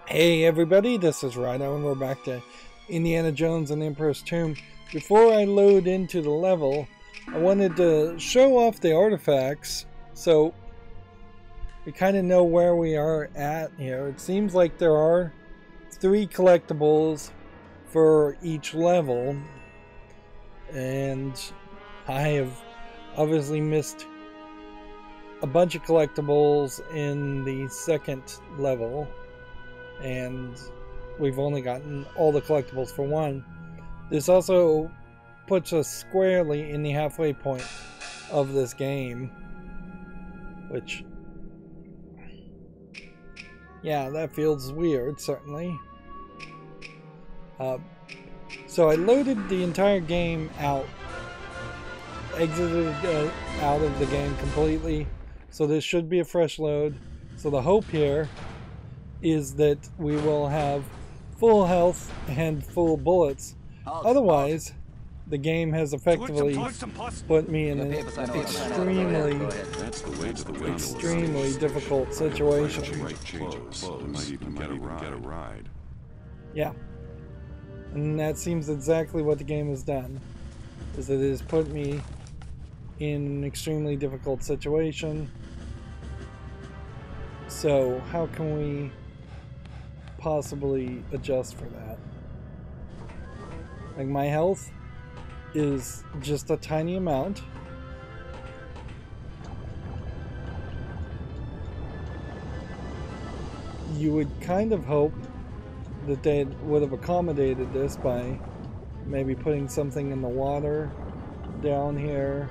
Hey everybody, this is Rydo and we're back to Indiana Jones and the Emperor's Tomb. Before I load into the level, I wanted to show off the artifacts so we kind of know where we are at here. It seems like there are 3 collectibles for each level, and I have obviously missed a bunch of collectibles in the second level, and we've only gotten all the collectibles for one. This also puts us squarely in the halfway point of this game, which, yeah, that feels weird, certainly. So I loaded the entire game out, exited out of the game completely, so this should be a fresh load. So the hope here is that we will have full health and full bullets. Otherwise, the game has effectively put me in an extremely difficult situation. Yeah. And that seems exactly what the game has done, is that it has put me in an extremely difficult situation. So how can we possibly adjust for that? Like, my health is just a tiny amount. You would kind of hope that they would have accommodated this by maybe putting something in the water down here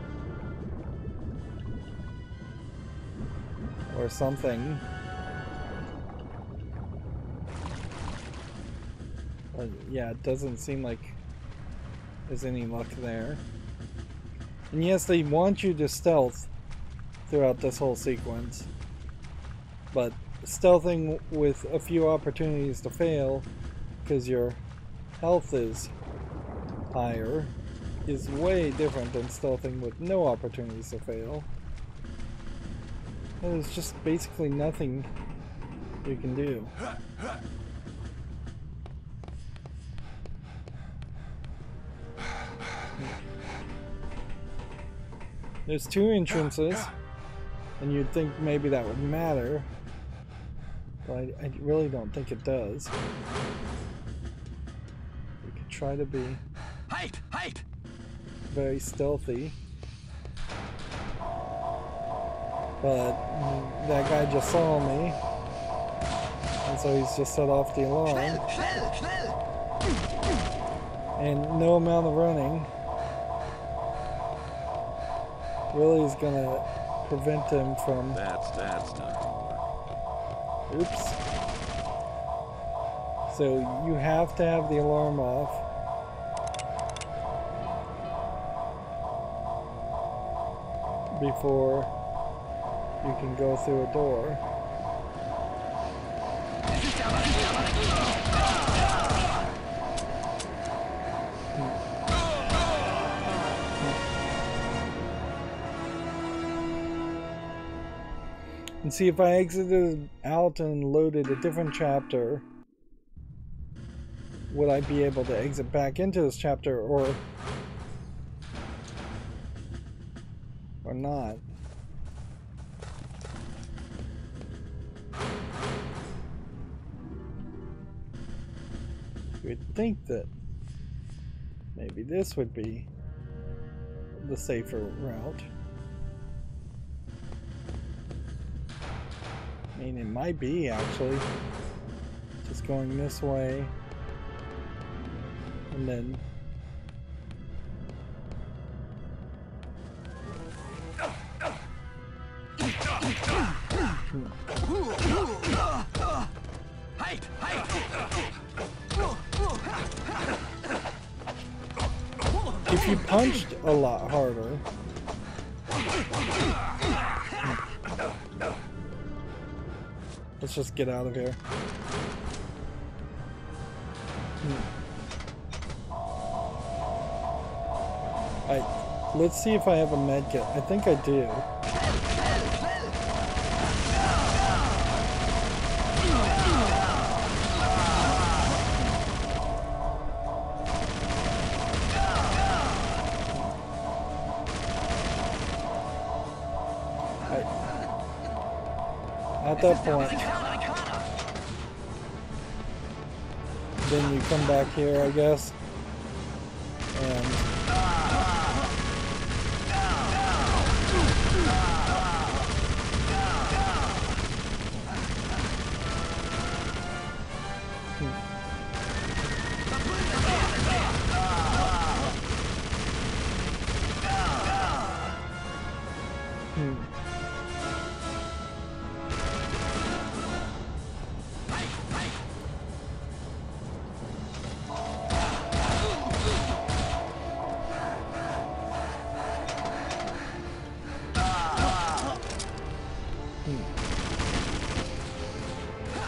or something. But yeah, it doesn't seem like there's any luck there. And yes, they want you to stealth throughout this whole sequence, but stealthing with a few opportunities to fail because your health is higher is way different than stealthing with no opportunities to fail. There's just basically nothing you can do. There's 2 entrances, and you'd think maybe that would matter, but I really don't think it does. We could try to be very stealthy, but that guy just saw me, and so he's just set off the alarm, and no amount of running really is gonna prevent him from... That's not... Oops. So you have to have the alarm off. Before you can go through a door. And see, if I exited out and loaded a different chapter, would I be able to exit back into this chapter or not? You would think that maybe this would be the safer route. I mean, it might be, actually. Just going this way. And then... If you punched a lot harder... Let's just get out of here. Alright, let's see if I have a med kit. I think I do. at that point. Then you come back here, I guess. And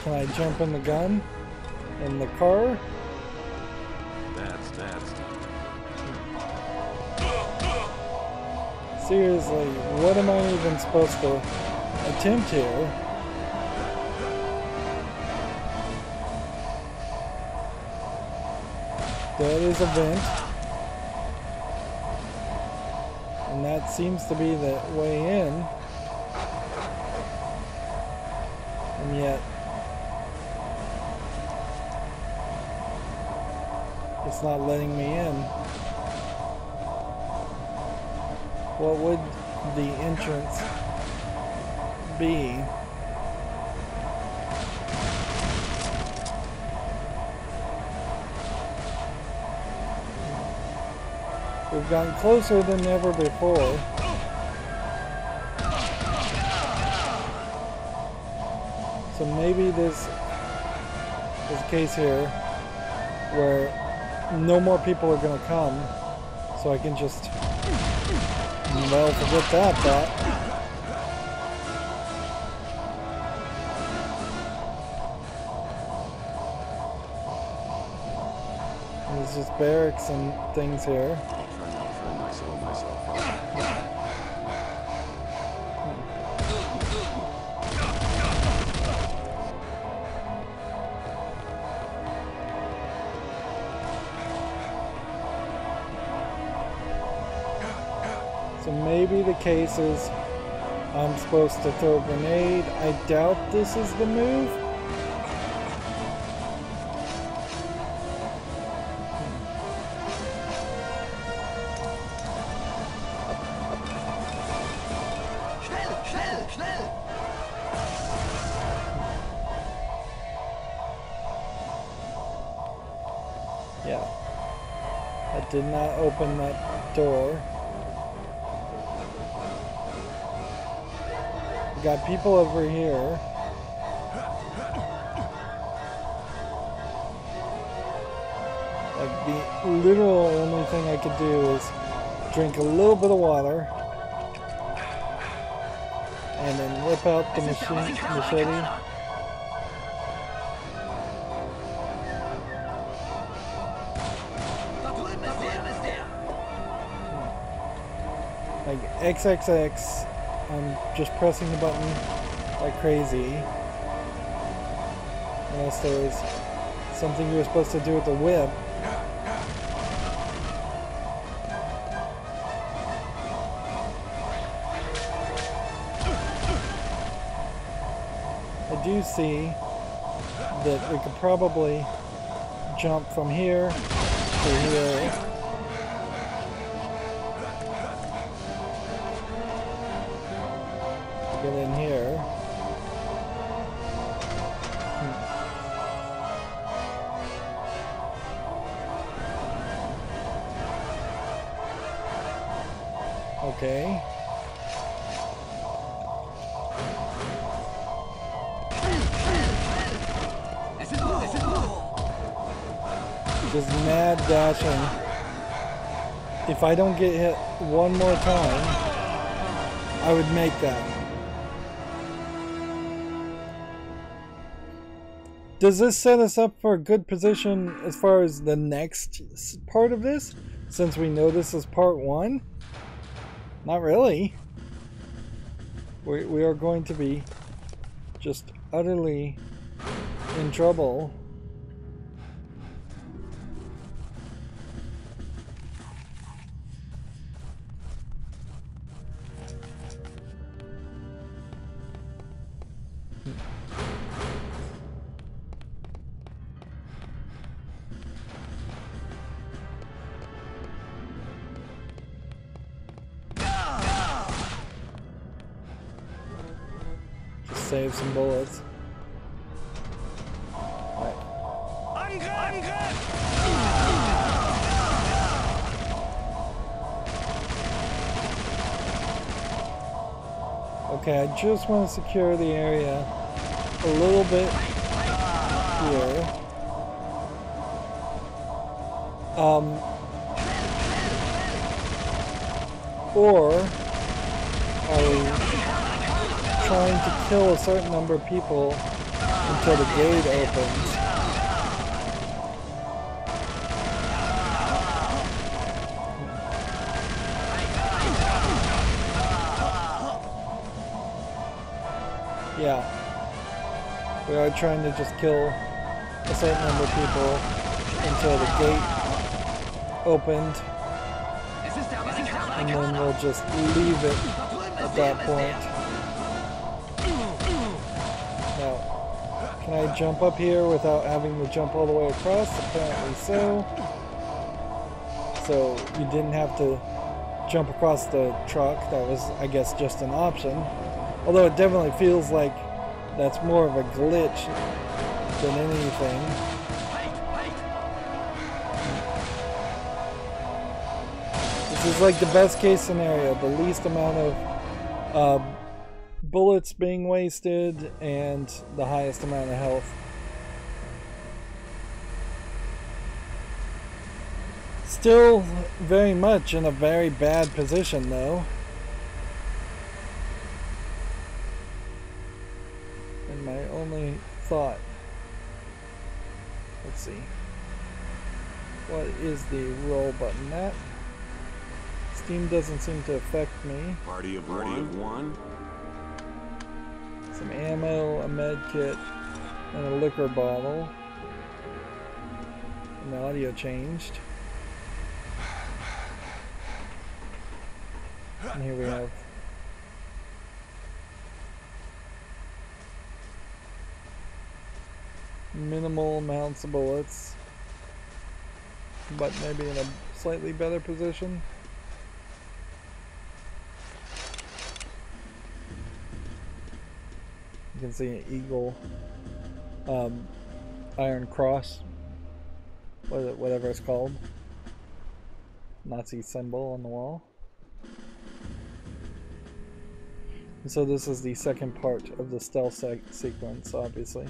can I jump in the gun? In the car? That's Seriously, what am I even supposed to attempt here? That is a vent. And that seems to be the way in. And yet it's not letting me in. What would the entrance be? We've gotten closer than ever before. So maybe this is a case here where no more people are going to come, so I can just, well, forget that thought. There's just barracks and things here. So maybe the case is I'm supposed to throw a grenade. I doubt this is the move. Yeah. That did not open that door. We got people over here. Like the literal only thing I could do is drink a little bit of water and then whip out the machete. Like XXX. I'm just pressing the button like crazy. Unless there's something you're supposed to do with the whip. I do see that we could probably jump from here to here. Get in here. Okay. Just mad dashing. If I don't get hit one more time, I would make that. Does this set us up for a good position as far as the next part of this? Since we know this is part one? Not really. We are going to be just utterly in trouble. save some bullets. Okay, I just want to secure the area a little bit here. Or are we trying to kill a certain number of people until the gate opens? Yeah, we are trying to just kill a certain number of people until the gate opened, and then we'll just leave it at that point. Now, can I jump up here without having to jump all the way across? Apparently so. So you didn't have to jump across the truck. That was, I guess, just an option. Although it definitely feels like that's more of a glitch than anything. This is like the best case scenario. The least amount of bullets being wasted and the highest amount of health. Still very much in a very bad position though. My only thought, let's see, what is the roll button? That Steam doesn't seem to affect me. Party of one. Some ammo, a med kit, and a liquor bottle. And the audio changed. And here we have minimal amounts of bullets, but maybe in a slightly better position. You can see an eagle, iron cross, whatever it's called, Nazi symbol on the wall. And so this is the second part of the stealth sequence, obviously.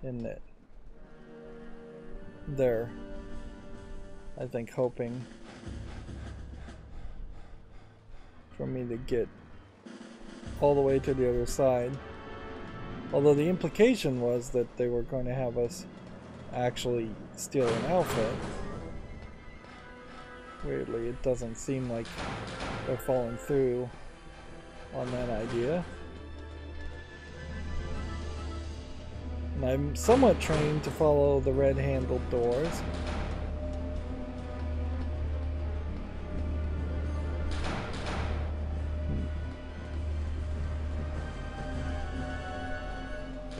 In it. They're, I think, hoping for me to get all the way to the other side. Although the implication was that they were going to have us actually steal an outfit. Weirdly, it doesn't seem like they're following through on that idea. And I'm somewhat trained to follow the red-handled doors.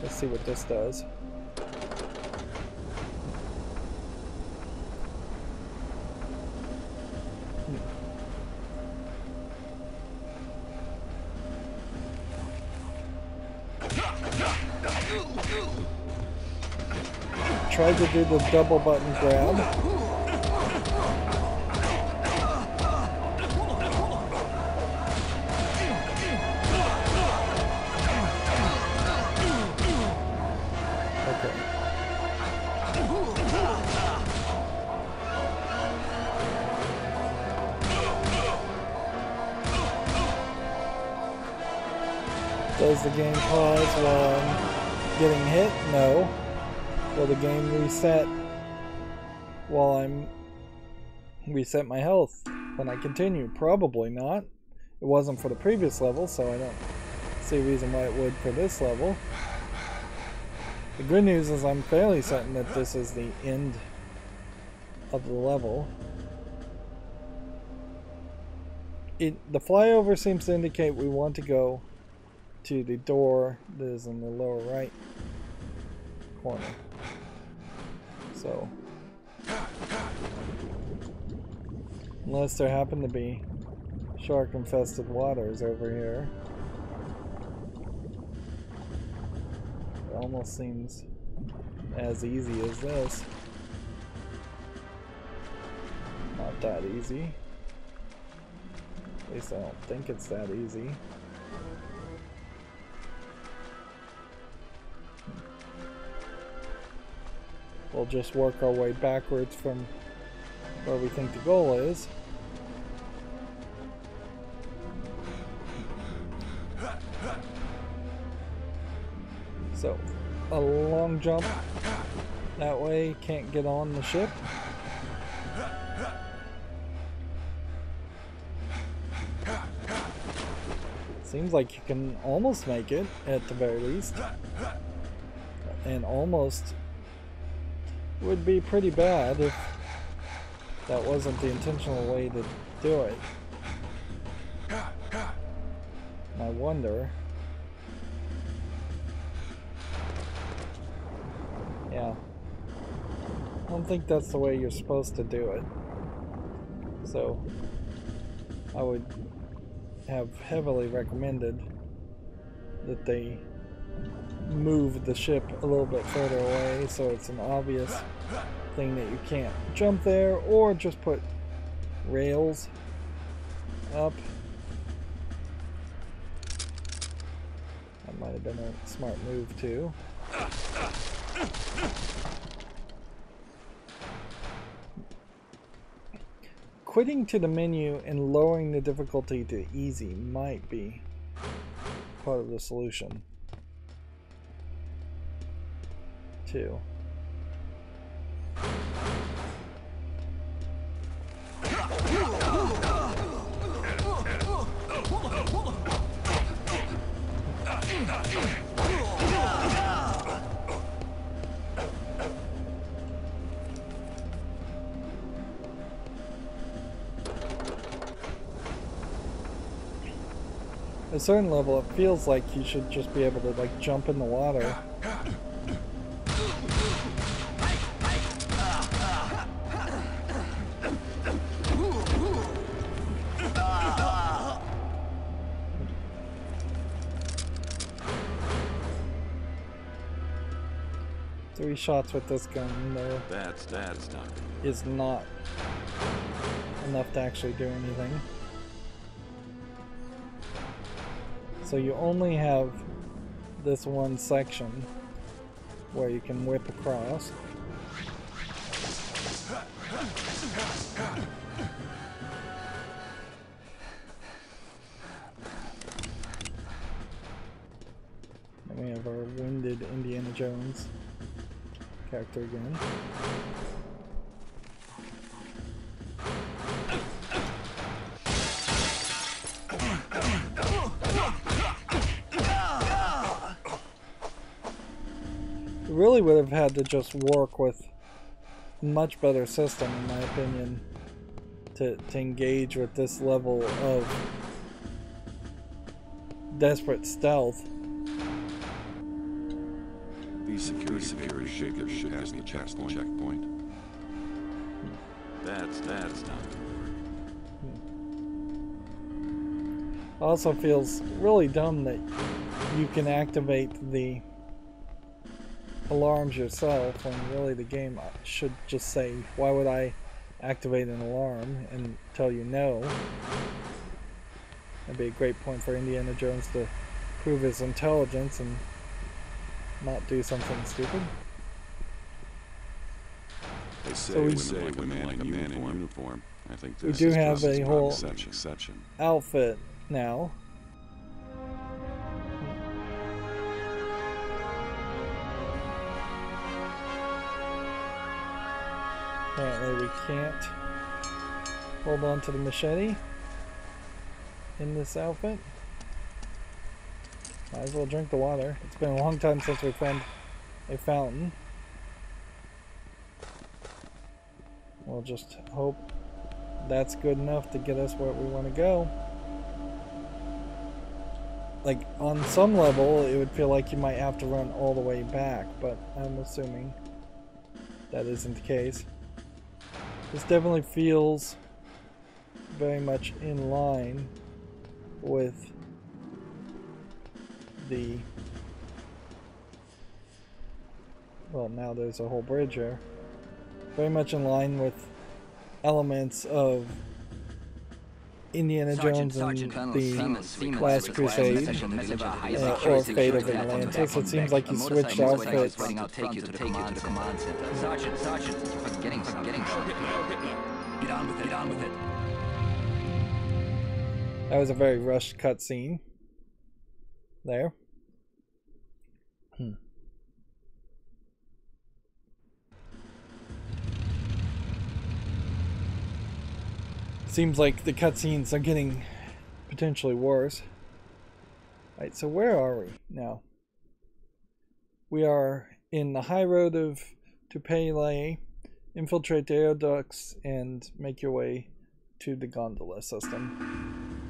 Let's see what this does. Tried to do the double button grab. Okay. Does the game pause while I'm getting hit? No. Will the game reset while I'm reset my health when I continue? Probably not. It wasn't for the previous level, so I don't see a reason why it would for this level. The good news is I'm fairly certain that this is the end of the level. The flyover seems to indicate we want to go to the door that is in the lower right corner. So, unless there happen to be shark-infested waters over here. almost seems as easy as this. Not that easy. At least I don't think it's that easy. We'll just work our way backwards from where we think the goal is. So, a long jump that way, can't get on the ship. Seems like you can almost make it at the very least. And almost would be pretty bad if that wasn't the intentional way to do it. And I wonder. Yeah. I don't think that's the way you're supposed to do it. So I would have heavily recommended that they move the ship a little bit further away so it's an obvious thing that you can't jump there, or just put rails up. That might have been a smart move too. Quitting to the menu and lowering the difficulty to easy might be part of the solution too. At a certain level, it feels like you should just be able to like jump in the water. Three shots with this gun, though, That's not is not enough to actually do anything. So you only have this one section where you can whip across. And we have our wounded Indiana Jones character again. Really would have had to just work with a much better system, in my opinion, to engage with this level of desperate stealth. these security shakers should pass the checkpoint. That's not good. Also feels really dumb that you can activate the alarms yourself when really the game should just say, why would I activate an alarm, and tell you no. That'd be a great point for Indiana Jones to prove his intelligence and not do something stupid. They say, So we like a man in uniform. I think we this do is have a whole exception. outfit now. Apparently we can't hold on to the machete in this outfit. Might as well drink the water. It's been a long time since we found a fountain. We'll just hope that's good enough to get us where we want to go. Like, on some level, it would feel like you might have to run all the way back, but I'm assuming that isn't the case. This definitely feels very much in line with the Well, now there's a whole bridge here. Very much in line with elements of Indiana Jones and the Last Crusade, or Fate of Atlantis. It seems like he switched outfits. I'll take you to the command center. Sergeant, forgetting something. Get on with it, get on with it. That was a very rushed cutscene. There. Seems like the cutscenes are getting potentially worse. Alright, so where are we now? We are in the high road of Tupele. Infiltrate the air ducts and make your way to the gondola system.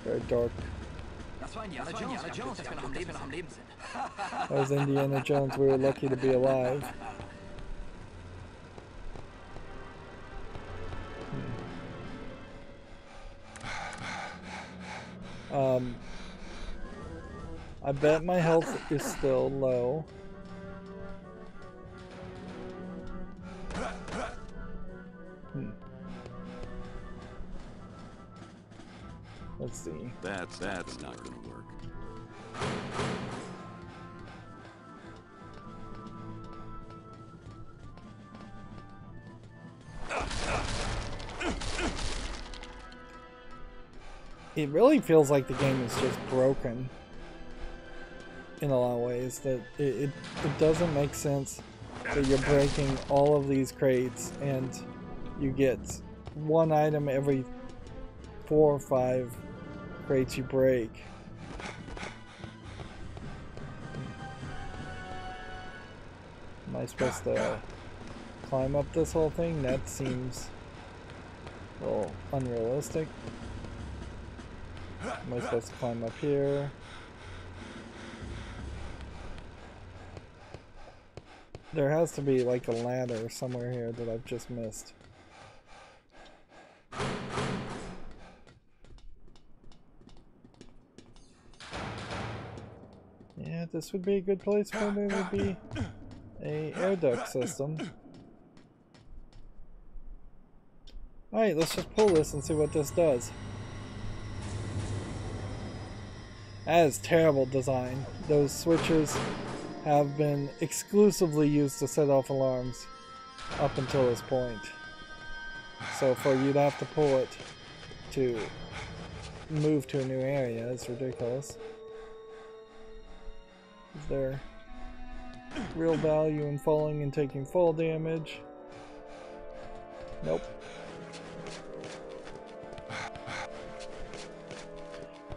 Very dark. That was Indiana Jones. We were lucky to be alive. I bet my health is still low. Let's see. That's not gonna work. It really feels like the game is just broken in a lot of ways. That it doesn't make sense that you're breaking all of these crates and you get one item every 4 or 5 crates you break. Am I supposed to climb up this whole thing? That seems a little unrealistic. Am I supposed to climb up here? There has to be like a ladder somewhere here that I've just missed. Yeah, this would be a good place where there would be a air duct system. Alright, let's just pull this and see what this does. That is terrible design. Those switches have been exclusively used to set off alarms up until this point. So for you to have to pull it to move to a new area is ridiculous. Is there real value in falling and taking fall damage? Nope.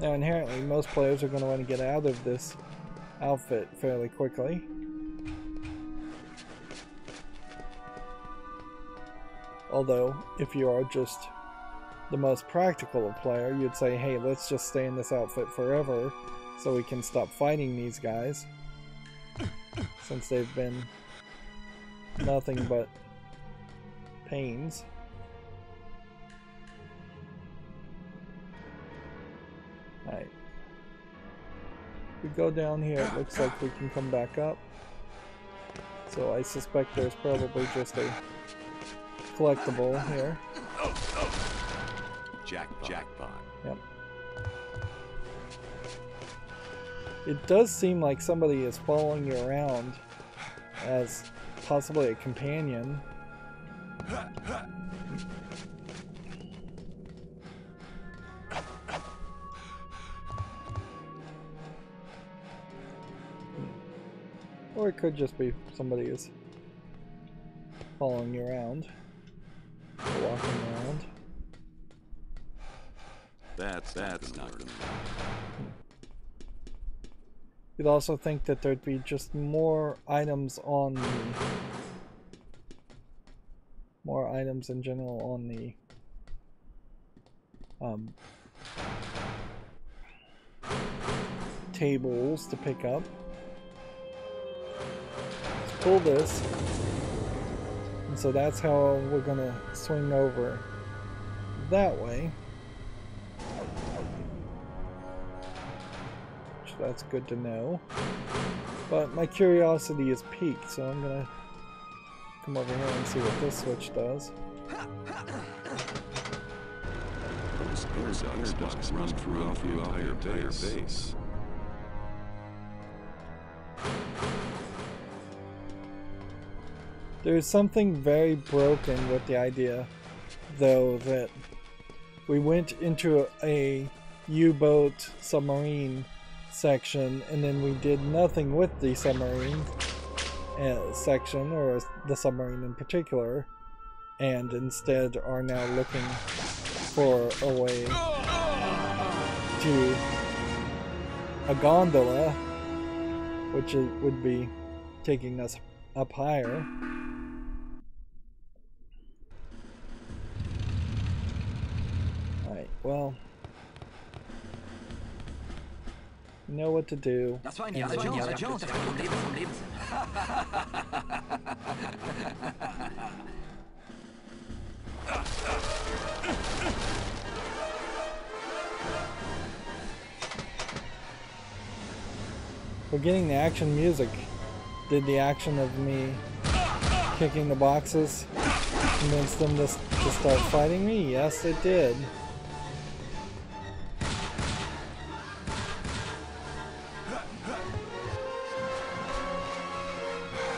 Now inherently, most players are going to want to get out of this outfit fairly quickly. Although, if you are just the most practical player, you'd say, hey, let's just stay in this outfit forever so we can stop fighting these guys, since they've been nothing but pains. Alright. If we go down here, it looks like we can come back up. So I suspect there's probably just a collectible here. Jackpot. Yep. It does seem like somebody is following you around as possibly a companion. Or it could just be somebody is following you around, or walking around. That's not gonna work. You'd also think that there'd be just more items on the... more items in general on the... tables to pick up. Let's pull this. And so that's how we're gonna swing over that way. That's good to know. But my curiosity is piqued, so I'm gonna come over here and see what this switch does. Ducks run throughout the entire base. There's something very broken with the idea, though, that we went into a U-boat submarine section and then we did nothing with the submarine section, or the submarine in particular, and instead are now looking for a way to a gondola, which would be taking us up higher. Alright, well, you know what to do. Das war Indiana Jones, der vom Leben sind. We're getting the action music. Did the action of me kicking the boxes convince them to start fighting me? Yes, it did.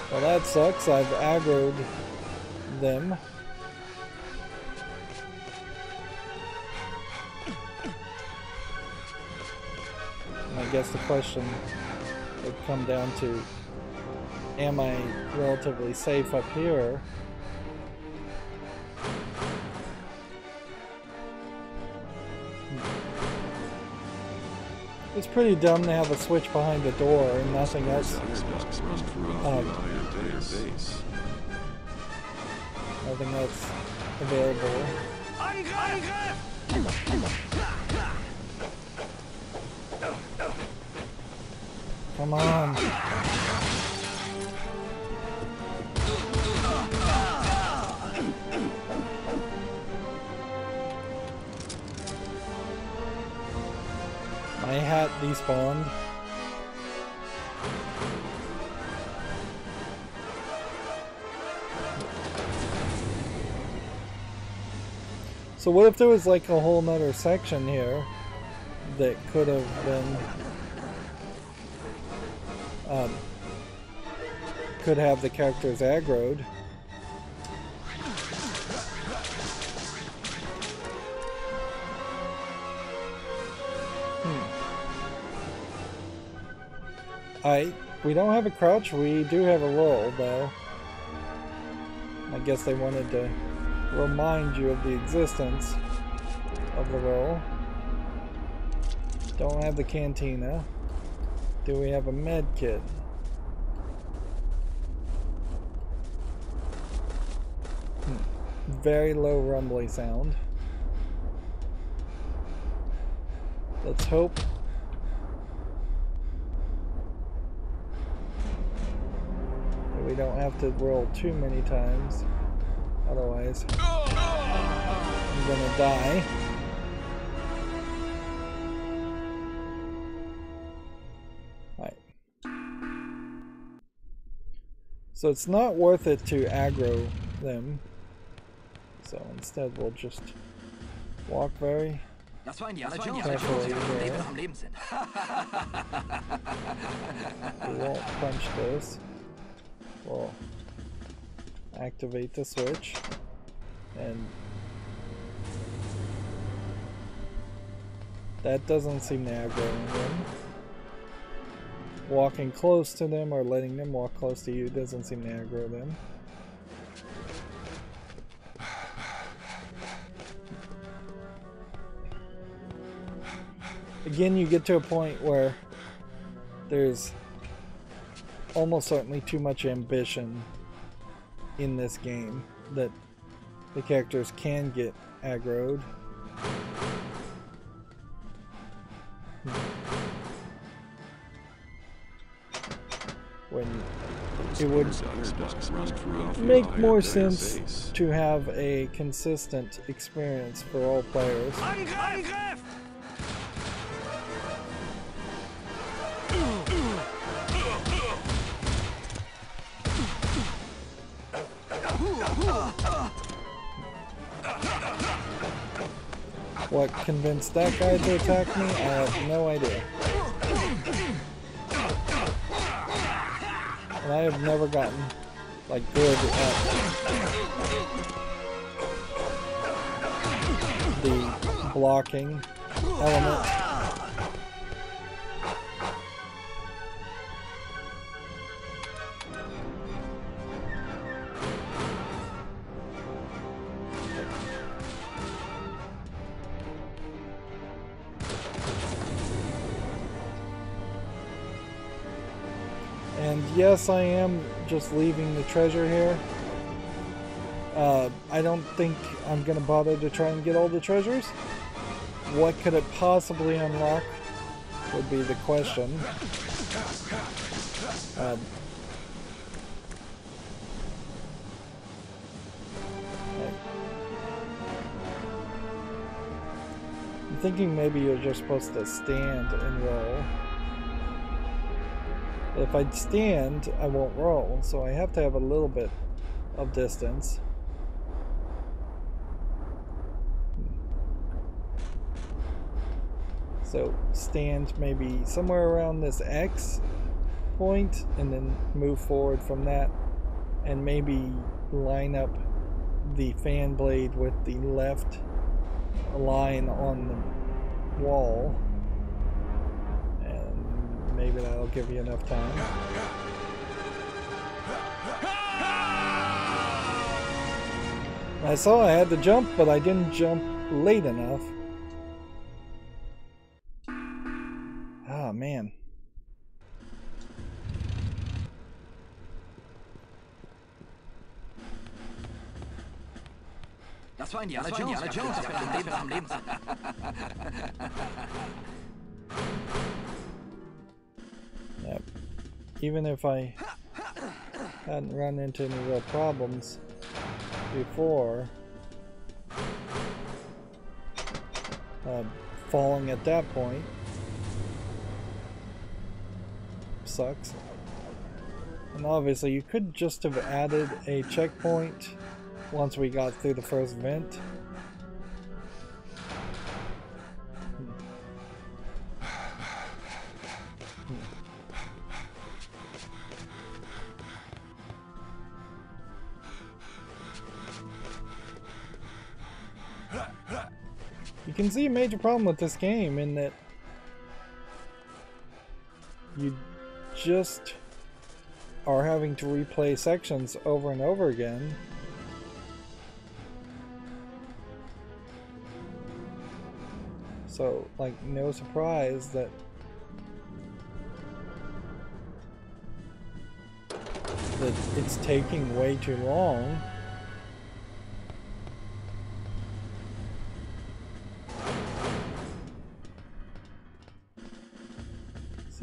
Well, that sucks. I've aggroed them. And I guess the question would come down to, am I relatively safe up here? It's pretty dumb to have a switch behind the door and nothing else. Nothing else available. Come on. My hat despawned. So what if there was like a whole nother section here that could have been could have the characters aggroed? We don't have a crouch, we do have a roll though. I guess they wanted to remind you of the existence of the roll. Don't have the cantina. Do we have a med kit? Very low rumbly sound. Let's hope that we don't have to roll too many times. Otherwise, I'm gonna die. Right. So it's not worth it to aggro them. So instead we'll just walk very carefully here. We won't punch this. We'll activate the switch, and that doesn't seem to aggro them. Walking close to them or letting them walk close to you doesn't seem to aggro them. Again, you get to a point where there's almost certainly too much ambition in this game that the characters can get aggroed. When it would make more sense to have a consistent experience for all players. What convinced that guy to attack me? I have no idea. And I have never gotten, like, good at the blocking element. And yes, I am just leaving the treasure here. I don't think I'm gonna bother to try and get all the treasures. What could it possibly unlock would be the question. I'm thinking maybe you're just supposed to stand and roll. But if I stand, I won't roll, so I have to have a little bit of distance. So stand maybe somewhere around this X point and then move forward from that, and maybe line up the fan blade with the left line on the wall. Maybe that'll give you enough time. I saw I had to jump, but I didn't jump late enough. Ah, man. Das war Indiana Jones, das war Leben am Leben. Yep. Even if I hadn't run into any real problems before, falling at that point sucks. And obviously you could just have added a checkpoint once we got through the first vent. You can see a major problem with this game in that you just are having to replay sections over and over again. So, like, no surprise that it's taking way too long.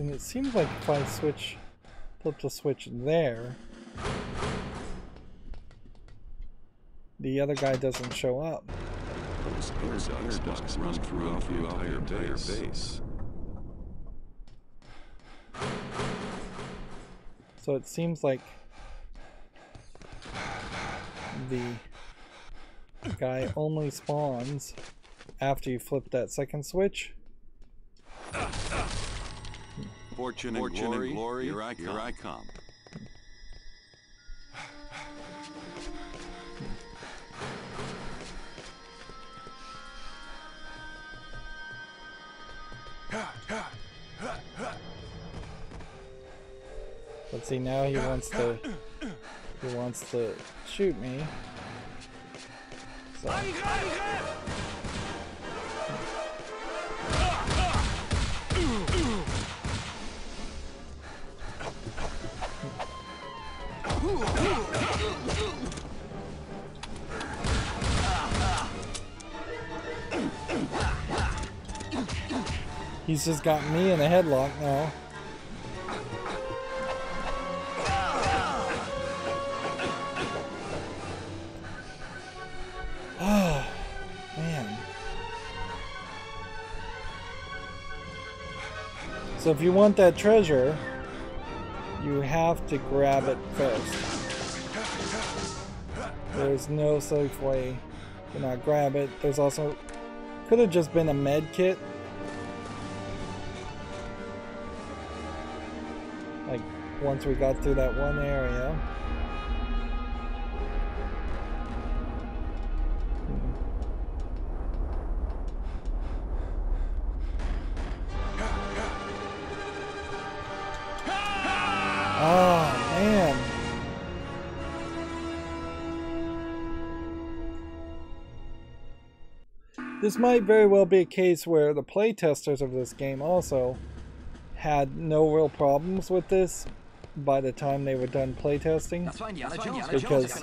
And it seems like if I flip the switch there, the other guy doesn't show up. Those air ducts run throughout the entire base. So it seems like the guy only spawns after you flip that second switch. Fortune and glory, here I come. But see, now he wants to shoot me. So. He's just got me in a headlock now. Oh, man. So if you want that treasure, you have to grab it first. There's no safe way to not grab it. There's also... Could have just been a med kit. Like, once we got through that one area. Oh, man. This might very well be a case where the playtesters of this game also had no real problems with this by the time they were done playtesting. Because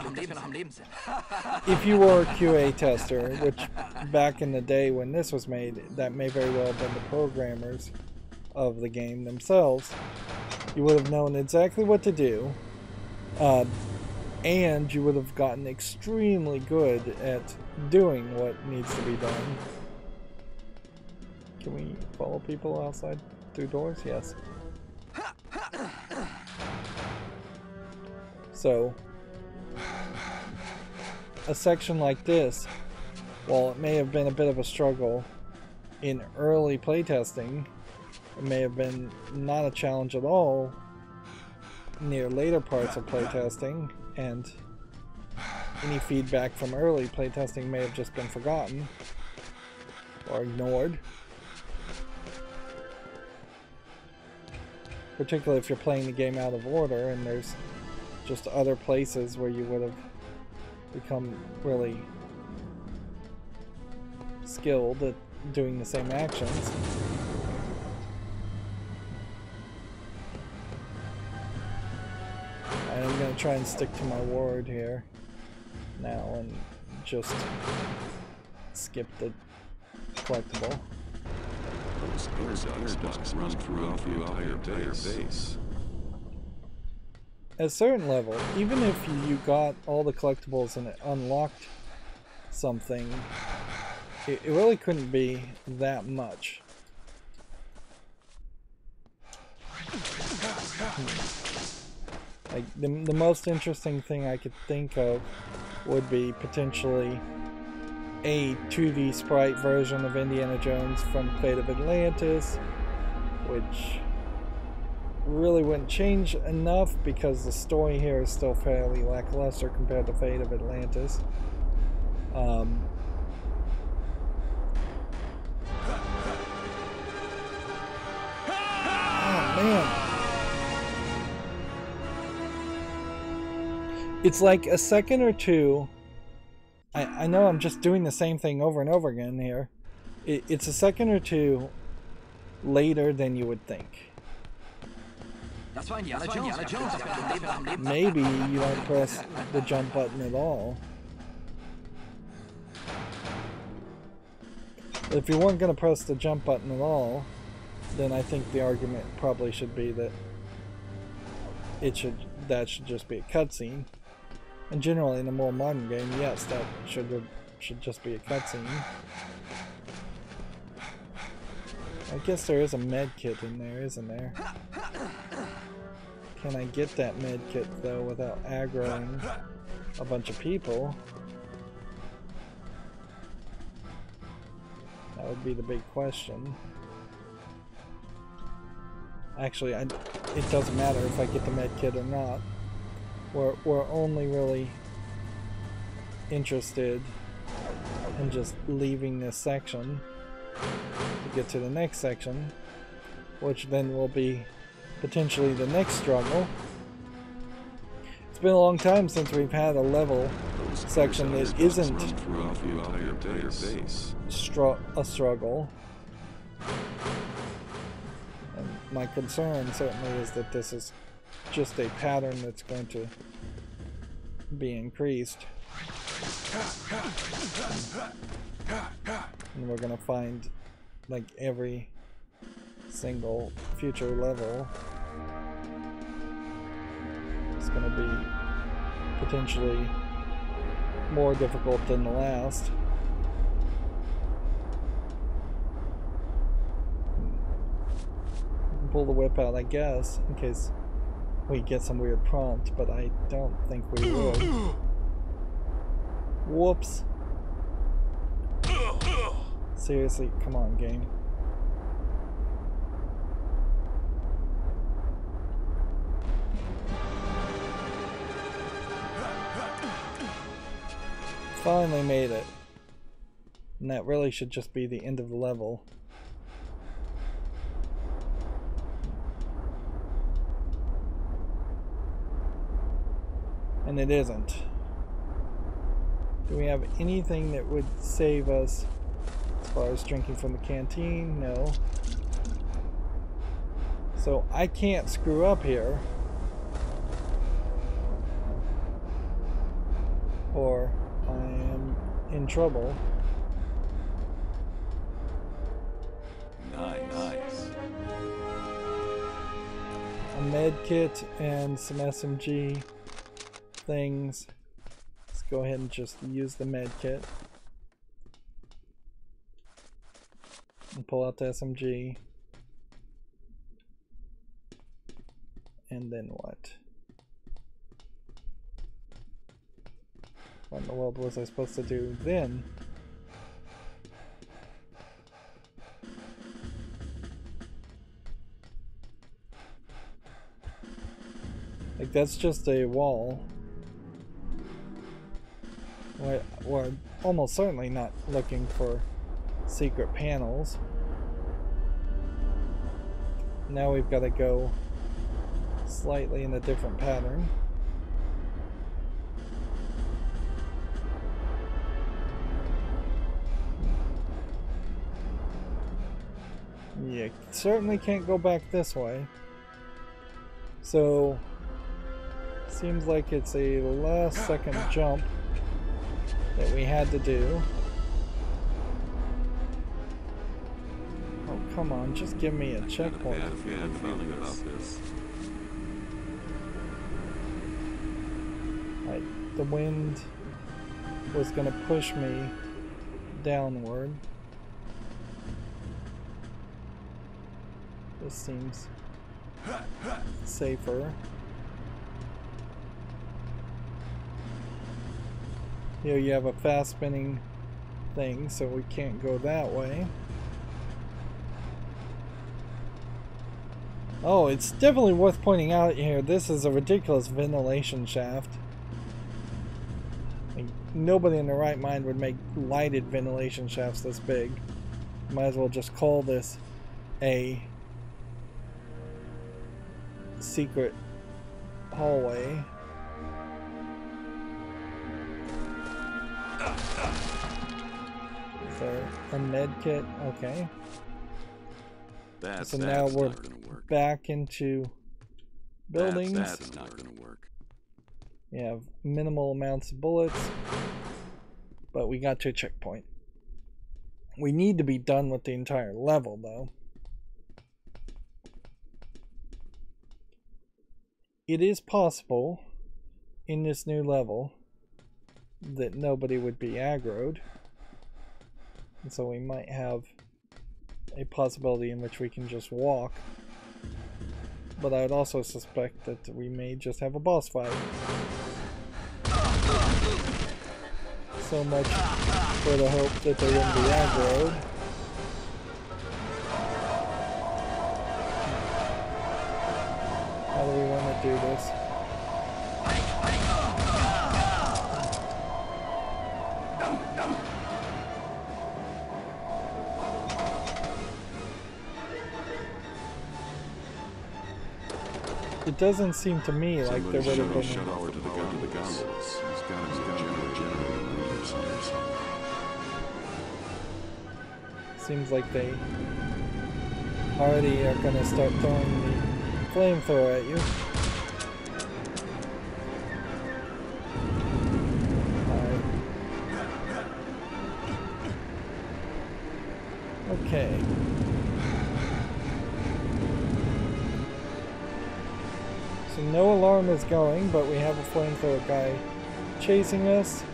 if you were a QA tester, which back in the day when this was made, that may very well have been the programmers of the game themselves, you would have known exactly what to do, and you would have gotten extremely good at doing what needs to be done. Can we follow people outside through doors? Yes. So, a section like this, while it may have been a bit of a struggle in early playtesting, it may have been not a challenge at all near later parts of playtesting, and any feedback from early playtesting may have just been forgotten or ignored. Particularly if you're playing the game out of order and there's just other places where you would have become really skilled at doing the same actions. I'm going to try and stick to my word here now and just skip the collectible. Run throughout the entire base. At a certain level, even if you got all the collectibles and it unlocked something, it really couldn't be that much. Like, the most interesting thing I could think of would be potentially a 2D sprite version of Indiana Jones from Fate of Atlantis, which really wouldn't change enough because the story here is still fairly lackluster compared to Fate of Atlantis. Oh man. It's like a second or two. I know I'm just doing the same thing over and over again here. It's a second or two later than you would think. Maybe you don't press the jump button at all. But if you weren't going to press the jump button at all, then I think the argument probably should be that that should just be a cutscene. And generally, in a more modern game, yes, that should just be a cutscene. I guess there is a med kit in there, isn't there? Can I get that med kit though without aggroing a bunch of people? That would be the big question. Actually, it doesn't matter if I get the med kit or not. We're only really interested in just leaving this section to get to the next section, which then will be potentially the next struggle. It's been a long time since we've had a level section that isn't a struggle. And my concern certainly is that this is just a pattern that's going to be increased. And we're going to find like every single future level is going to be potentially more difficult than the last. Pull the whip out, I guess, in case we get some weird prompt, but I don't think we will. Whoops. Seriously, come on, game. Finally made it. And that really should just be the end of the level. And it isn't. Do we have anything that would save us as far as drinking from the canteen? No. So I can't screw up here. Or I am in trouble. Nice. A med kit and some SMG things. Let's go ahead and just use the med kit. And pull out the SMG. And then what? What in the world was I supposed to do then? Like, that's just a wall. We're almost certainly not looking for secret panels. Now we've got to go slightly in a different pattern. You certainly can't go back this way. So, seems like it's a last second jump that we had to do. Oh, come on, just give me a checkpoint. Bad feeling about this. Right, the wind was going to push me downward. This seems safer. Here you have a fast spinning thing, so we can't go that way. Oh, it's definitely worth pointing out here, this is a ridiculous ventilation shaft. Like, nobody in their right mind would make lighted ventilation shafts this big. Might as well just call this a secret hallway. Is there a med kit? Okay. So now we're back into buildings. That's not gonna work. We have minimal amounts of bullets, but we got to a checkpoint. We need to be done with the entire level, though. It is possible in this new level that nobody would be aggroed, and so we might have a possibility in which we can just walk, but I would also suspect that we may just have a boss fight. So much for the hope that they wouldn't be aggroed. How do we want to do this? It doesn't seem to me like there would have been. Shut off to the gondolas. He's got a generator or something. Seems like they already are going to start throwing the flamethrower at you. Alright. Okay. So no alarm is going, but we have a flamethrower guy chasing us.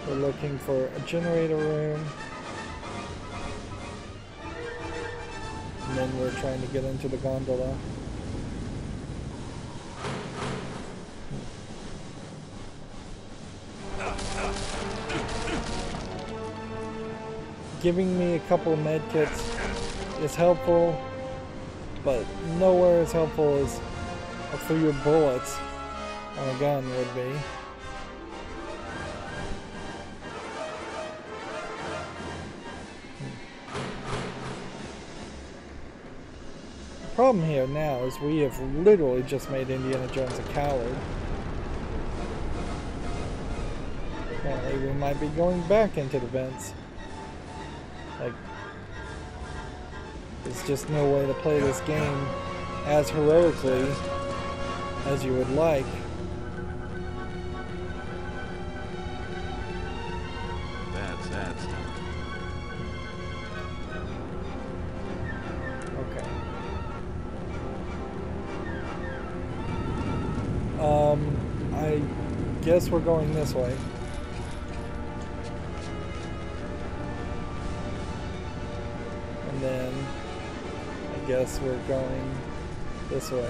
We're looking for a generator room. And then we're trying to get into the gondola. giving me a couple of med kits is helpful, but nowhere as helpful as a few bullets on a gun would be. The problem here now is we have literally just made Indiana Jones a coward. Apparently we might be going back into the vents. Like, there's just no way to play this game as heroically as you would like. That's Okay. I guess we're going this way. And then I guess we're going this way.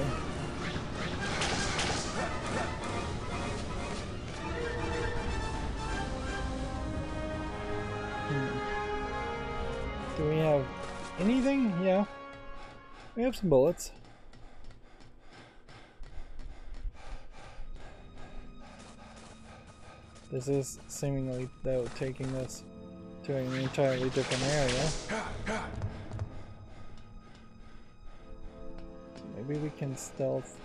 Do we have anything? Yeah. We have some bullets. This is seemingly, though, taking us to an entirely different area. Maybe we can stealth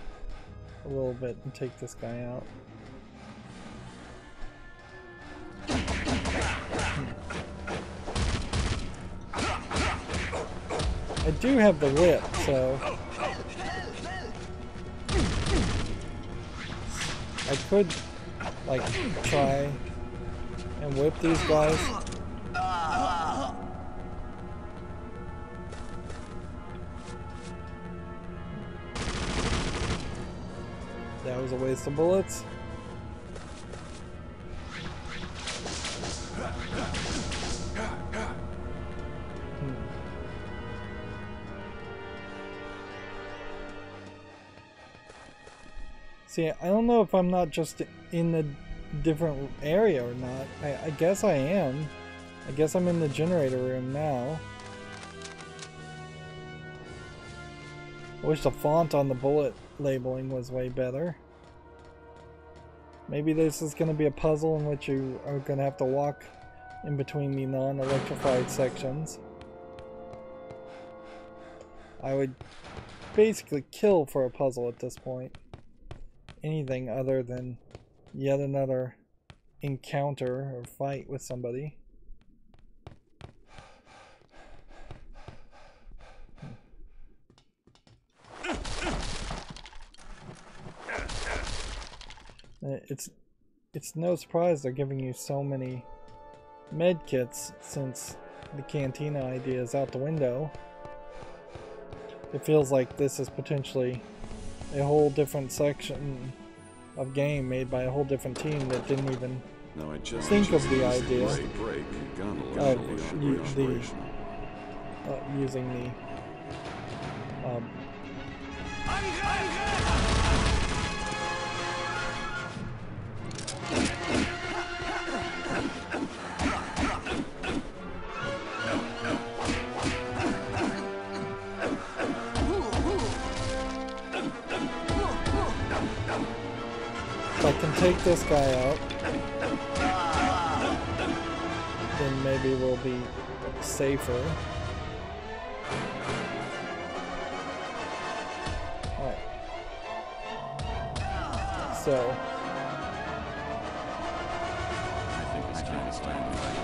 a little bit and take this guy out. I do have the whip, so I could, like, try and whip these guys. That was a waste of bullets. See, I don't know if I'm not just in a different area or not. I guess I am. I guess I'm in the generator room now. I wish the font on the bullet labeling was way better. Maybe this is going to be a puzzle in which you are going to have to walk in between the non-electrified sections. I would basically kill for a puzzle at this point. Anything other than yet another encounter or fight with somebody. It's no surprise they're giving you so many med kits since the cantina idea is out the window. It feels like this is potentially a whole different section of game made by a whole different team that didn't even think of the idea of using the if I can take this guy out, then maybe we'll be safer. Alright. So I think it's time to stand right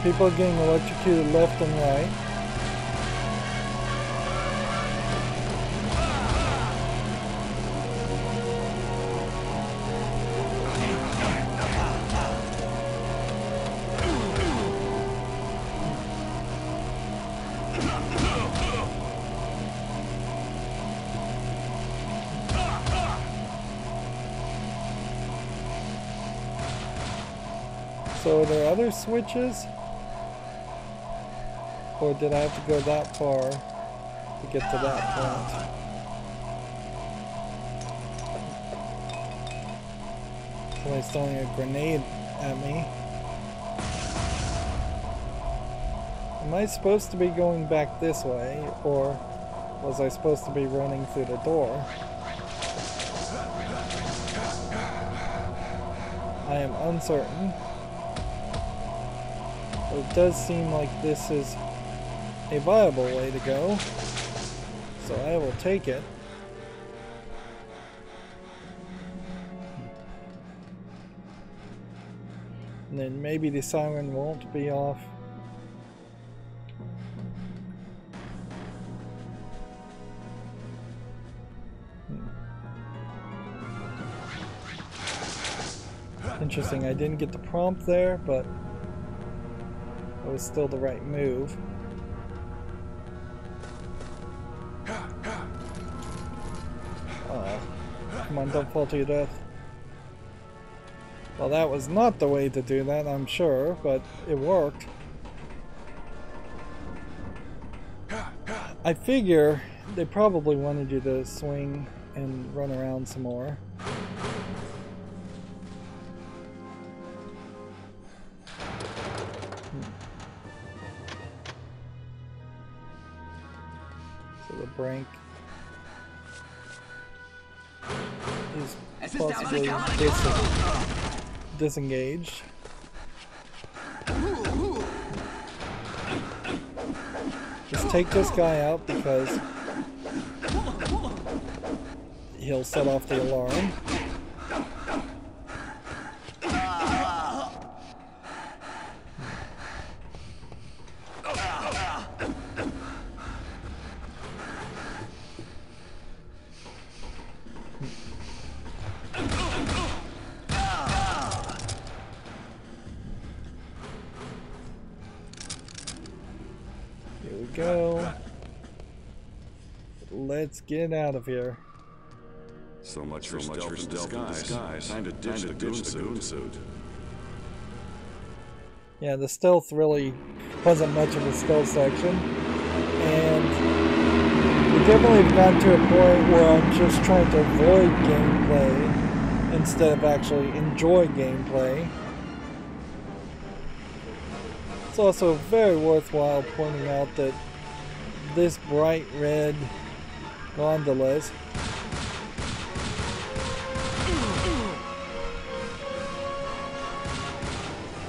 people are getting electrocuted left and right. So are there other switches? Or did I have to go that far to get to that point? Somebody's throwing a grenade at me. Am I supposed to be going back this way, or was I supposed to be running through the door? I am uncertain. But it does seem like this is a viable way to go, so I will take it. And then maybe the siren won't be off. Interesting, I didn't get the prompt there, but it was still the right move. Come on, don't fall to your death. Well, that was not the way to do that, I'm sure, but it worked. I figure they probably wanted you to swing and run around some more. So the brink is possibly disengaged. Just take this guy out because he'll set off the alarm. Go. Let's get out of here. So much for stealth in disguise. Time to ditch the goon suit. Yeah, the stealth really wasn't much of a stealth section. And we definitely have gotten to a point where I'm just trying to avoid gameplay instead of actually enjoy gameplay. It's also very worthwhile pointing out that this bright red gondolas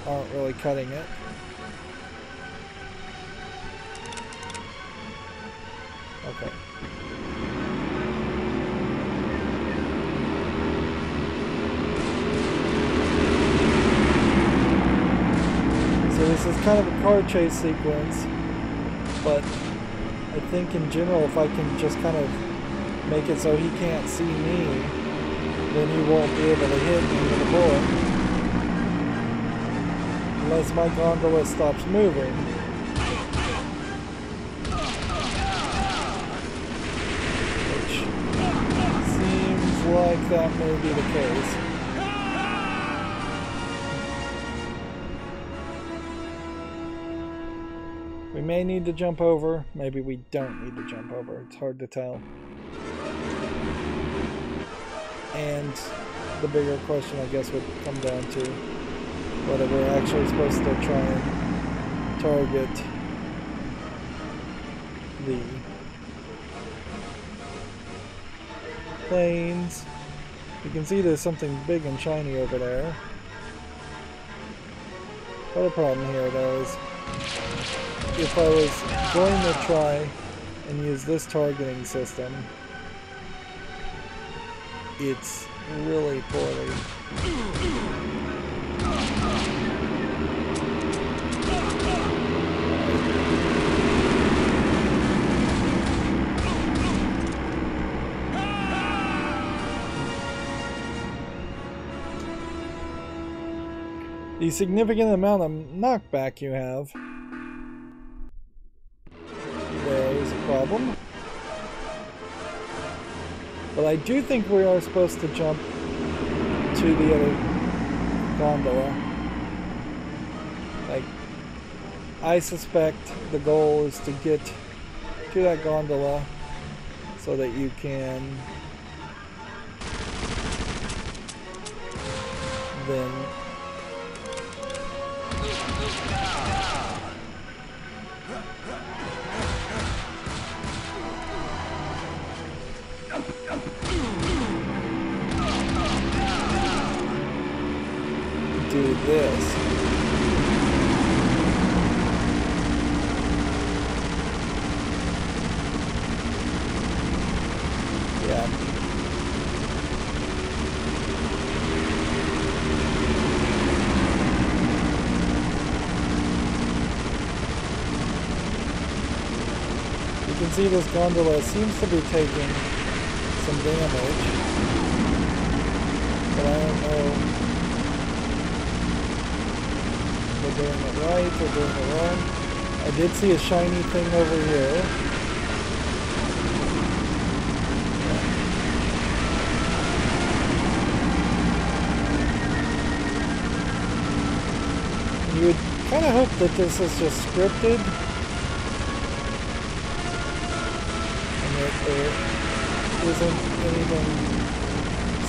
aren't really cutting it. Okay. So this is kind of a car chase sequence, but I think in general if I can just kind of make it so he can't see me, then he won't be able to hit me with a bullet. Unless my gondola stops moving. Which seems like that may be the case. We may need to jump over, maybe we don't need to jump over, it's hard to tell. And the bigger question I guess would come down to whether we're actually supposed to try and target the planes. You can see there's something big and shiny over there. But the problem here though is if I was going to try and use this targeting system, it's really poorly. The significant amount of knockback you have, there is a problem. But I do think we are supposed to jump to the other gondola. Like, I suspect the goal is to get to that gondola so that you can then do this. Yeah. You can see this gondola seems to be taking some damage, but I don't know if we're doing it right or doing it wrong. I did see a shiny thing over here. You would kind of hope that this is just scripted and that there isn't anything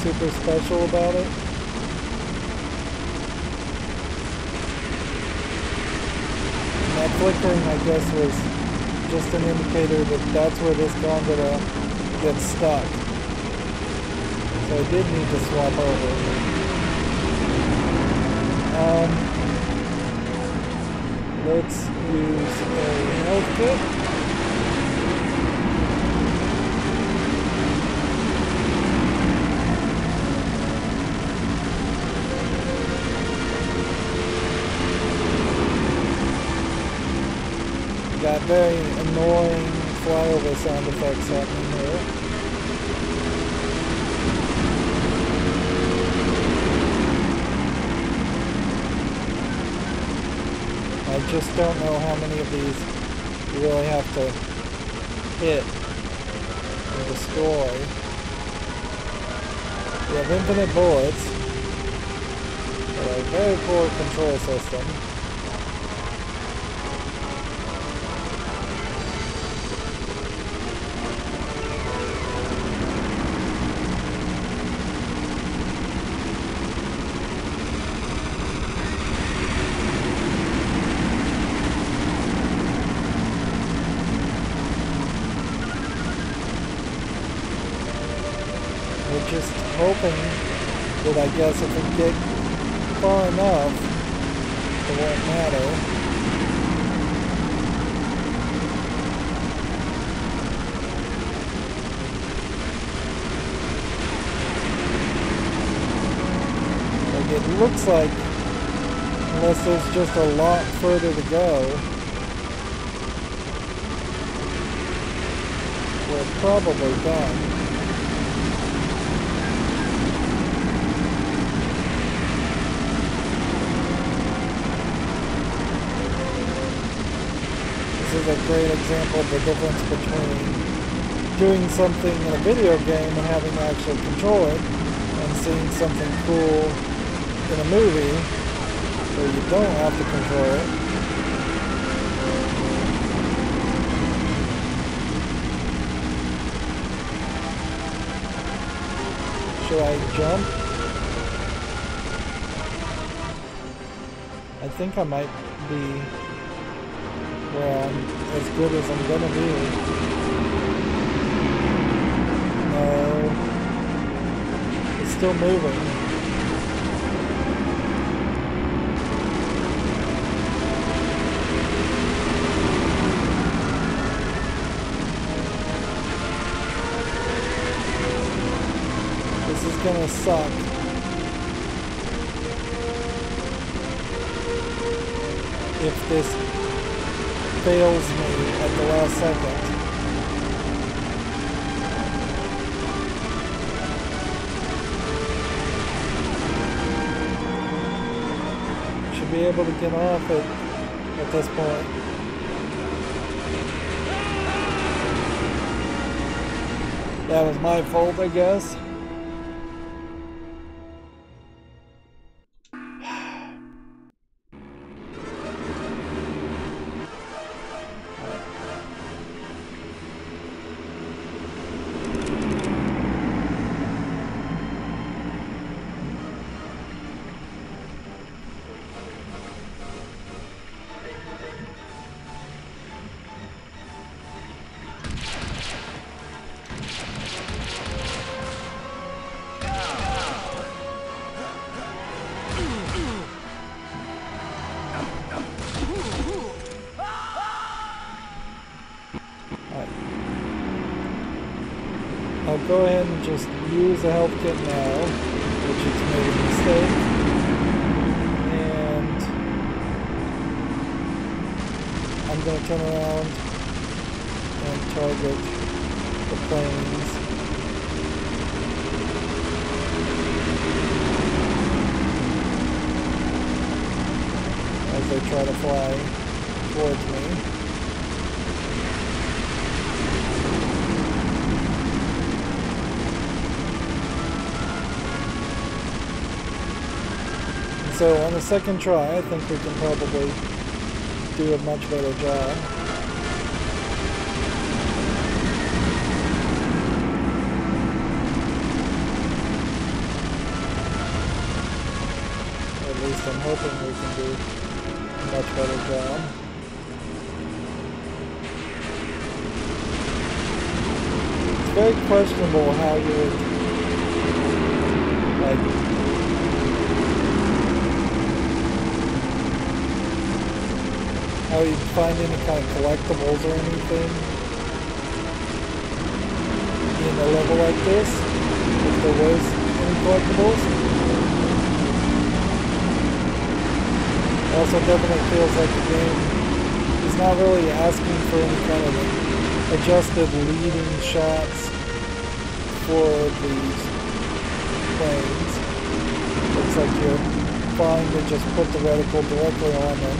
super special about it. And that flickering, I guess, was just an indicator that that's where this gondola gets stuck. So I did need to swap over. Let's use a health kit. Got very annoying flyover sound effects happening here. I just don't know how many of these you really have to hit and destroy. We have infinite bullets, but a very poor control system. Just hoping that I guess if we get far enough, it won't matter. Like it looks like, unless there's just a lot further to go, we're probably done. This is a great example of the difference between doing something in a video game and having to actually control it, and seeing something cool in a movie where you don't have to control it. Should I jump? I think I might be where I'm as good as I'm gonna be. No. It's still moving. This is gonna suck. If this fails me at the last second. Should be able to get off it at this point. That was my fault, I guess. go ahead and just use the health kit now, which it's made a mistake. And I'm going to turn around and target the planes. As they try to fly towards me. So on the second try, I think we can probably do a much better job. At least I'm hoping we can do a much better job. It's very questionable how you would, like, how you'd find any kind of collectibles or anything in a level like this, if there was any collectibles. Also definitely feels like the game is not really asking for any kind of adjusted leading shots for these planes. Looks like you're fine to just put the reticle directly on them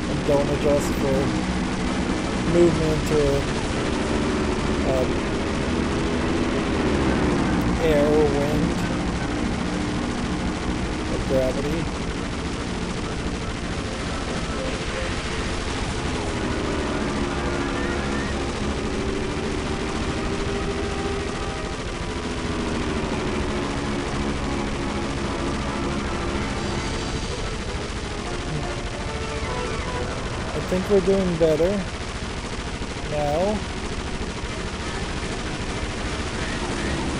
and don't adjust for movement or air or wind or gravity. I think we're doing better now,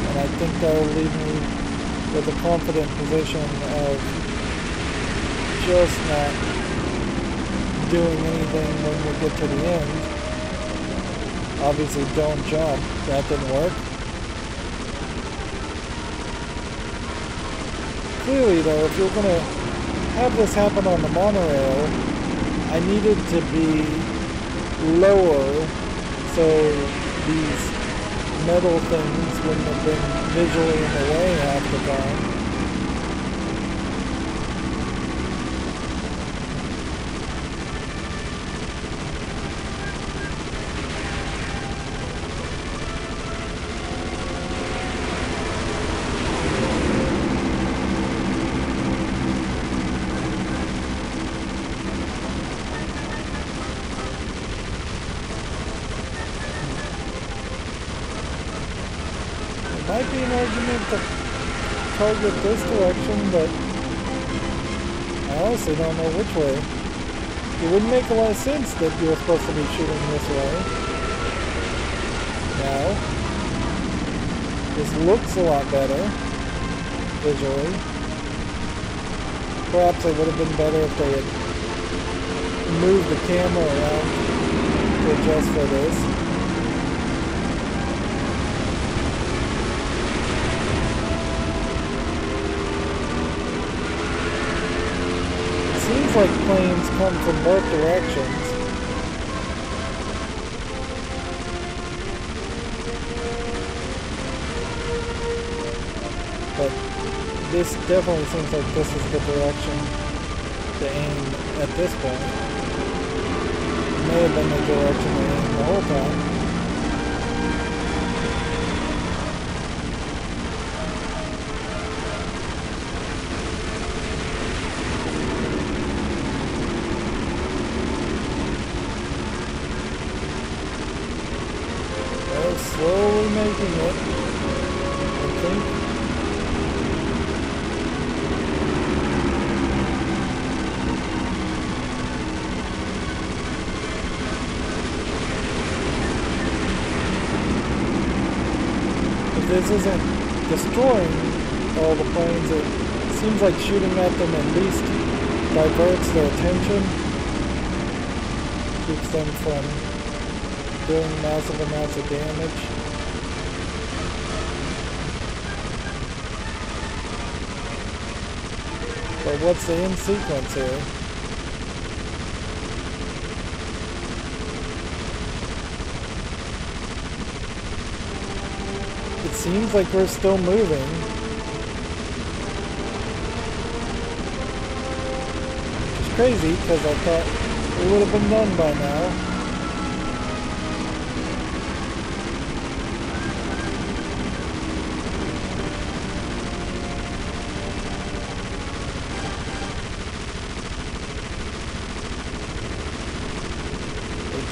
and I think that'll leave me with a confident position of just not doing anything when we get to the end. Obviously don't jump, that didn't work. Clearly though, if you're going to have this happen on the monorail, I needed to be lower so these metal things wouldn't have been visually in the way half the time. Might be an argument to target this direction, but I honestly don't know which way. It wouldn't make a lot of sense that you're supposed to be shooting this way. Now, this looks a lot better visually. Perhaps it would have been better if they had moved the camera around to adjust for this. Seems like planes come from both directions. But this definitely seems like this is the direction to aim at this point. It may have been the direction to aim the whole time. Slowly making it, I think. If this isn't destroying all the planes, it seems like shooting at them at least diverts their attention, keeps them from doing massive amounts of damage. But what's the end sequence here? It seems like we're still moving. Which is crazy because I thought we would have been done by now.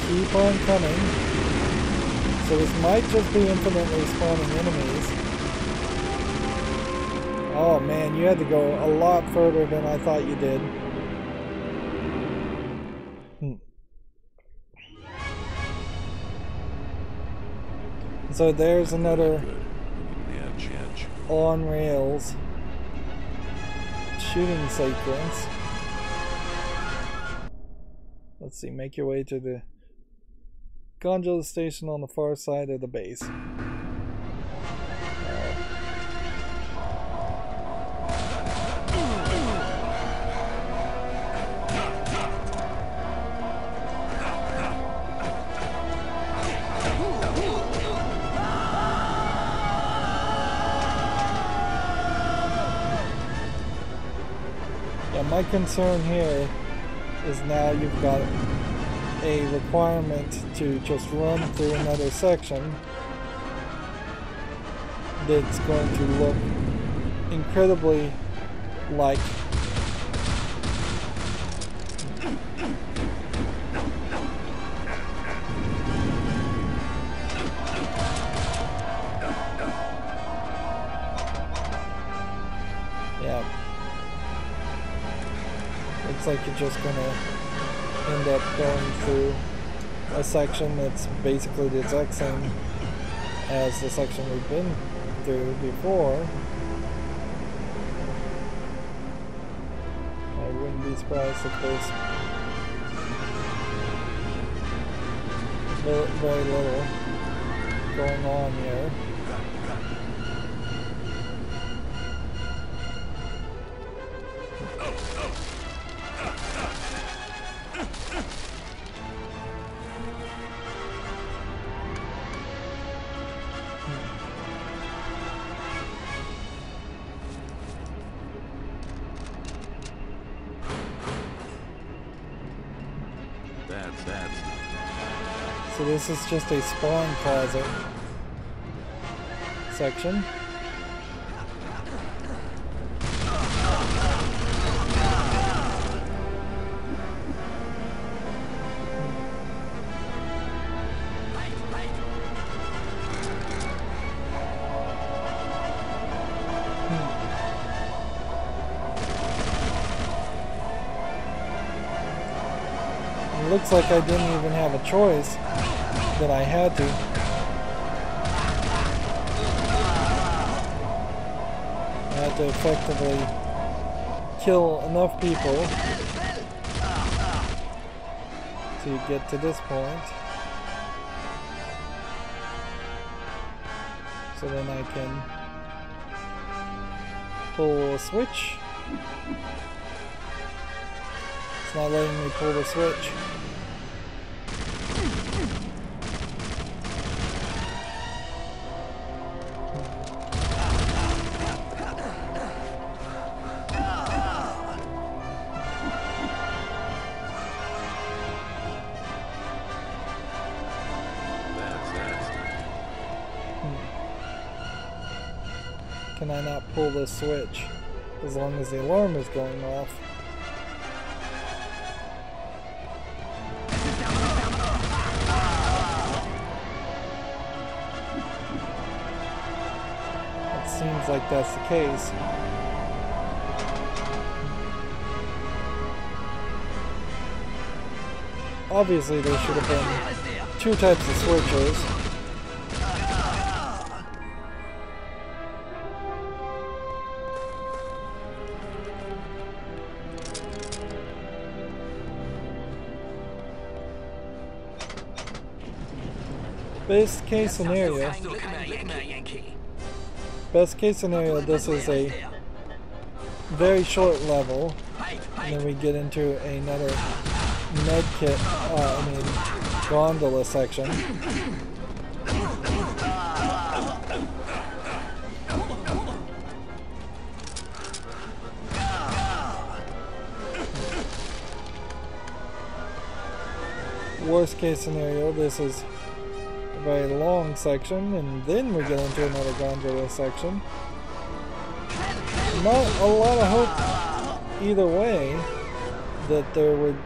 Keep on coming. So this might just be infinitely spawning enemies. Oh man, you had to go a lot further than I thought you did. So there's another on rails shooting sequence. Let's see, make your way to the gondola station on the far side of the base. Yeah, my concern here is now you've got a requirement to just run through another section that's going to look incredibly like looks like you're just gonna end up going through a section that's basically the exact same as the section we've been through before. I wouldn't be surprised if there's very little going on here. So this is just a spawn closet section. It looks like I didn't even have a choice. That I had to. I had to effectively kill enough people to get to this point. So then I can pull a switch. It's not letting me pull the switch. Can I not pull this switch as long as the alarm is going off? It seems like that's the case. Obviously there should have been two types of switches. Best case scenario, this is a very short level, and then we get into another medkit, gondola section. Worst case scenario, this is a very long section, and then we get into another gondola section. Not a lot of hope either way that there would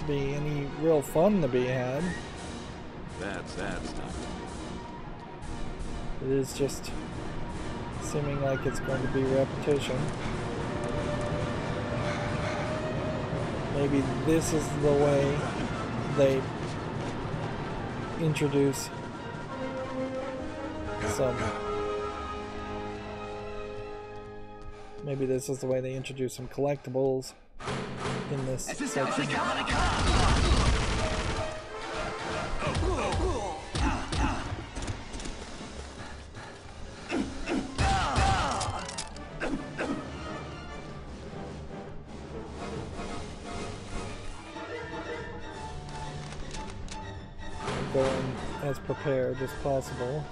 be any real fun to be had. That's not. It is just seeming like it's going to be repetition. Maybe this is the way they introduce some. Maybe this is the way they introduce some collectibles in this section. Going as prepared as possible.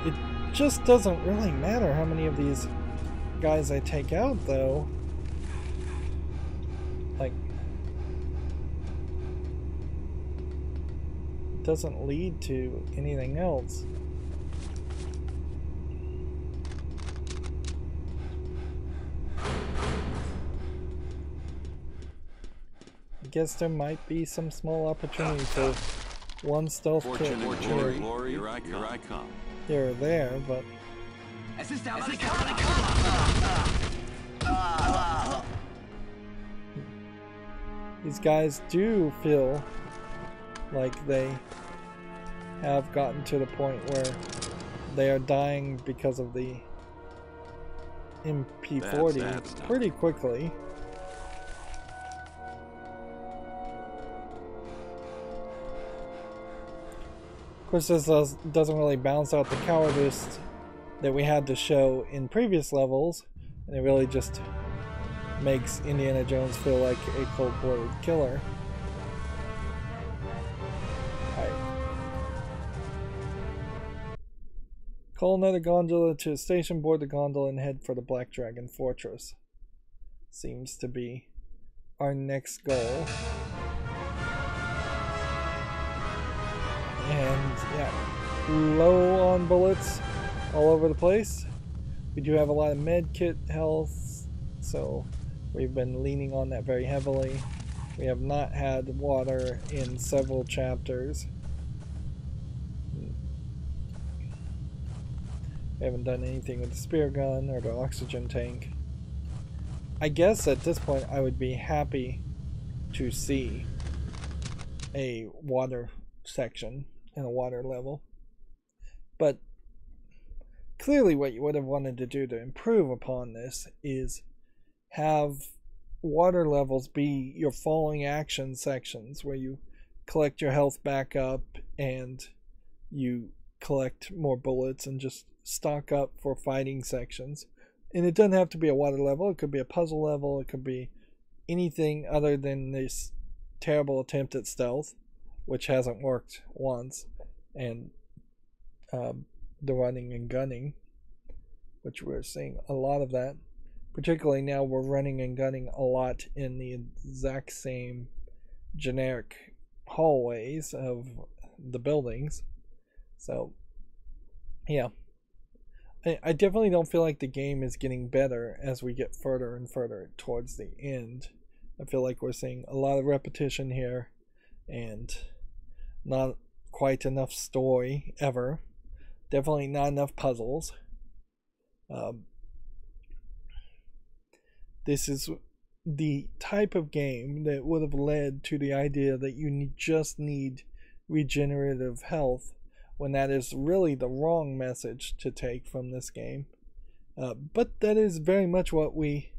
It just doesn't really matter how many of these guys I take out, though. Like, it doesn't lead to anything else. I guess there might be some small opportunity for one stealth kill Here I come. here or there, but these guys do feel like they have gotten to the point where they are dying because of the MP40 pretty quickly. Of course, this doesn't really balance out the cowardice that we had to show in previous levels, and it really just makes Indiana Jones feel like a cold-blooded killer. Alright. Call another gondola to a station, board the gondola, and head for the Black Dragon Fortress. Seems to be our next goal. And yeah, low on bullets all over the place. We do have a lot of med kit health, so we've been leaning on that very heavily. We have not had water in several chapters. We haven't done anything with the spear gun or the oxygen tank. I guess at this point I would be happy to see a water section and a water level, but clearly what you would have wanted to do to improve upon this is have water levels be your following action sections, where you collect your health back up and you collect more bullets and just stock up for fighting sections. And it doesn't have to be a water level, it could be a puzzle level, it could be anything other than this terrible attempt at stealth, which hasn't worked once, and the running and gunning, which we're seeing a lot of that. Particularly now we're running and gunning a lot in the exact same generic hallways of the buildings. So yeah, I definitely don't feel like the game is getting better as we get further and further towards the end. I feel like we're seeing a lot of repetition here and not quite enough story ever. Definitely not enough puzzles. This is the type of game that would have led to the idea that you just need regenerative health, when that is really the wrong message to take from this game. But that is very much what we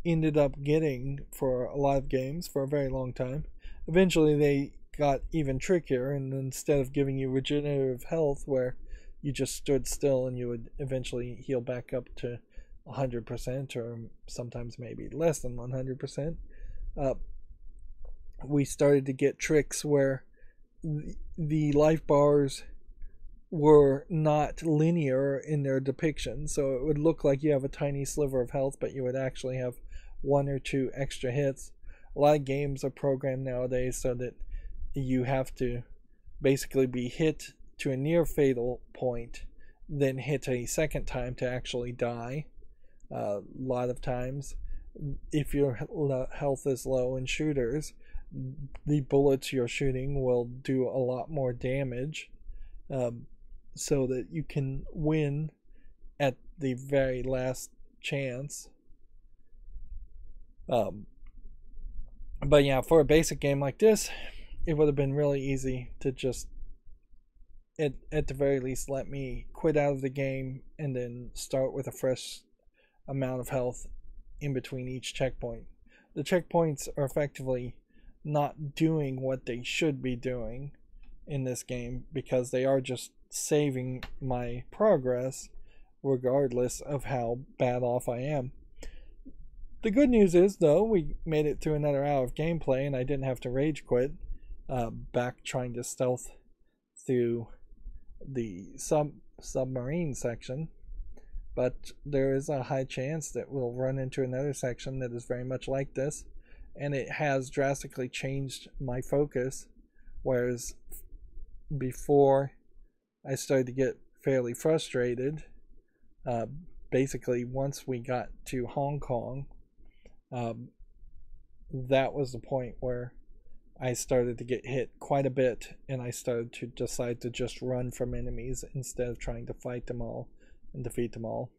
ended up getting for a lot of games for a very long time. Eventually they got even trickier, and instead of giving you regenerative health where you just stood still and you would eventually heal back up to 100%, or sometimes maybe less than 100%, we started to get tricks where the life bars were not linear in their depiction. So it would look like you have a tiny sliver of health, but you would actually have 1 or 2 extra hits. A lot of games are programmed nowadays so that you have to basically be hit to a near fatal point, then hit a second time to actually die. A lot of times, if your health is low in shooters, the bullets you're shooting will do a lot more damage, so that you can win at the very last chance. But yeah, for a basic game like this, it would have been really easy to just, at the very least, let me quit out of the game and then start with a fresh amount of health in between each checkpoint. The checkpoints are effectively not doing what they should be doing in this game, because they are just saving my progress regardless of how bad off I am. The good news is, though, we made it through another hour of gameplay and I didn't have to rage quit back trying to stealth through the submarine section. But there is a high chance that we'll run into another section that is very much like this, and it has drastically changed my focus. Whereas before, I started to get fairly frustrated. Basically, once we got to Hong Kong, that was the point where I started to get hit quite a bit, and I started to decide to just run from enemies instead of trying to fight them all and defeat them all.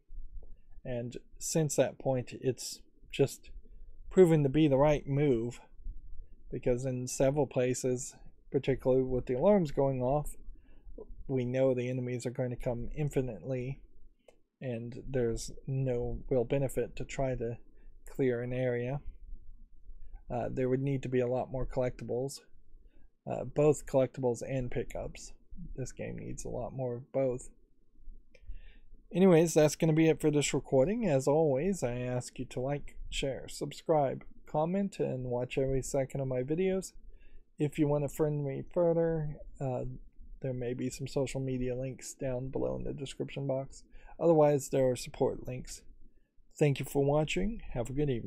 And since that point, it's just proven to be the right move, because in several places, particularly with the alarms going off, we know the enemies are going to come infinitely, and there's no real benefit to try to clear an area. There would need to be a lot more collectibles, both collectibles and pickups. This game needs a lot more of both. Anyways, that's going to be it for this recording. As always, I ask you to like, share, subscribe, comment, and watch every second of my videos. If you want to friend me further, there may be some social media links down below in the description box. Otherwise, there are support links. Thank you for watching. Have a good evening.